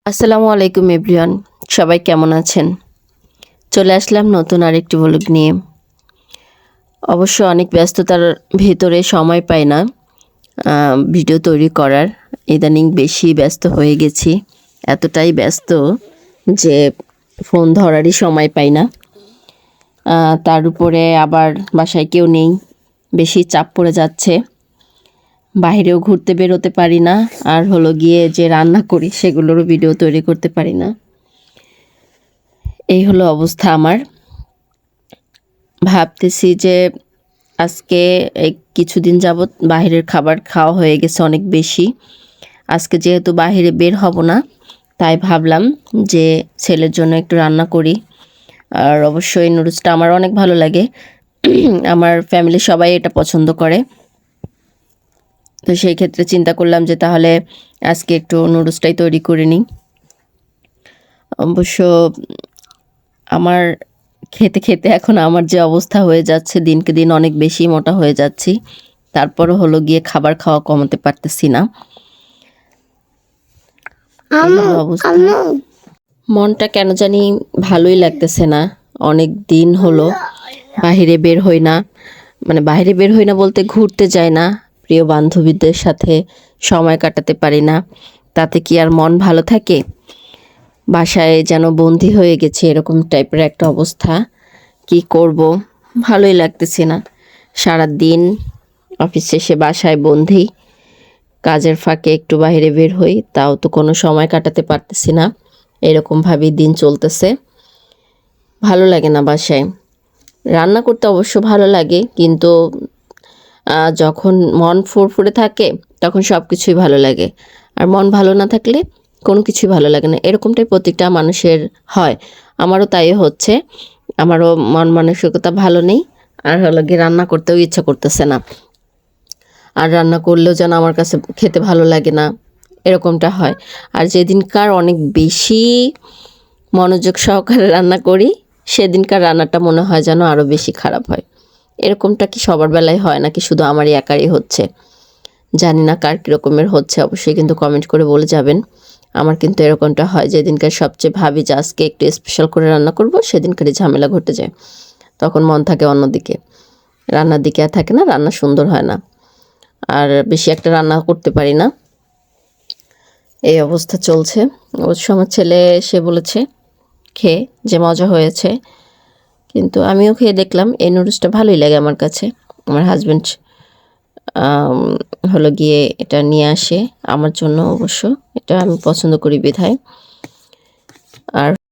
আসসালামু আলাইকুম এভরিওয়ান, সবাই কেমন আছেন? চলে আসলাম নতুন আরেকটি ব্লগ নিয়ে। অবশ্য অনেক ব্যস্ততার ভেতরে সময় পাই না ভিডিও তৈরি করার। ইদানিং বেশি ব্যস্ত হয়ে গেছি, এতটাই ব্যস্ত যে ফোন ধরারই সময় পাই না। তার উপরে আবার বাসায় কেউ নেই, বেশি চাপ পড়ে যাচ্ছে। বাইরেও ঘুরতে বেরোতে পারি না, আর হলো গিয়ে যে রান্না করি সেগুলোরও ভিডিও তৈরি করতে পারি না। এই হলো অবস্থা আমার। ভাবতেছি যে আজকে এই কিছুদিন যাবৎ বাহিরের খাবার খাওয়া হয়ে গেছে অনেক বেশি। আজকে যেহেতু বাহিরে বের হব না, তাই ভাবলাম যে ছেলের জন্য একটু রান্না করি। আর অবশ্যই নুডলসটা আমার অনেক ভালো লাগে, আমার ফ্যামিলির সবাই এটা পছন্দ করে। তো সেই ক্ষেত্রে চিন্তা করলাম যে তাহলে আজকে একটু নুডলসটাই তৈরি করে নিই। অবশ্য আমার খেতে খেতে এখন আমার যে অবস্থা হয়ে যাচ্ছে, দিনকে দিন অনেক বেশি মোটা হয়ে যাচ্ছি। তারপরও হলো গিয়ে খাবার খাওয়া কমাতে পারতেছি না। অবস্থা, মনটা কেন জানি ভালোই লাগতেছে না। অনেক দিন হলো বাহিরে বের হই না, মানে বাইরে বের হই না বলতে ঘুরতে যাই না, প্রিয় বান্ধবীদের সাথে সময় কাটাতে পারি না। তাতে কি আর মন ভালো থাকে? বাসায় যেন বন্দি হয়ে গেছে, এরকম টাইপের একটা অবস্থা। কি করব, ভালোই লাগতেছে না। সারা দিন অফিস শেষে বাসায় বন্দি, কাজের ফাঁকে একটু বাইরে বের হই, তাও তো কোনো সময় কাটাতে পারতেছি না। এরকমভাবেই দিন চলতেছে, ভালো লাগে না বাসায়। রান্না করতে অবশ্য ভালো লাগে, কিন্তু যখন মন ফুরফুরে থাকে তখন সব কিছুই ভালো লাগে, আর মন ভালো না থাকলে কোনো কিছুই ভালো লাগে না। এরকমটাই প্রত্যেকটা মানুষের হয়, আমারও তাই হচ্ছে। আমারও মন মানসিকতা ভালো নেই, আর হলো গিয়ে রান্না করতেও ইচ্ছা করতেছে না। আর রান্না করলেও যেন আমার কাছে খেতে ভালো লাগে না, এরকমটা হয়। আর যেদিনকার অনেক বেশি মনোযোগ সহকারে রান্না করি, সেদিনকার রান্নাটা মনে হয় যেন আরও বেশি খারাপ হয়। এরকমটা কি সবার বেলায় হয় নাকি শুধু আমারই একারই হচ্ছে? জানি না কার কীরকমের হচ্ছে, অবশ্যই কিন্তু কমেন্ট করে বলে যাবেন। আমার কিন্তু এরকমটা হয়, যেদিনকার সবচেয়ে ভাবি যে আজকে একটু স্পেশাল করে রান্না করব, সেদিনকারই ঝামেলা ঘটে যায়। তখন মন থাকে অন্যদিকে, রান্নার দিকে আর থাকে না, রান্না সুন্দর হয় না, আর বেশি একটা রান্না করতে পারি না। এই অবস্থা চলছে। অবশ্য আমার ছেলে সে বলেছে খেয়ে যে মজা হয়েছে, কিন্তু আমিও খেয়ে দেখলাম এই নুডলসটা ভালোই লাগে আমার কাছে। আমার হাজব্যান্ড হলো গিয়ে এটা নিয়ে আসে আমার জন্য, অবশ্য এটা আমি পছন্দ করি বিধায়। আর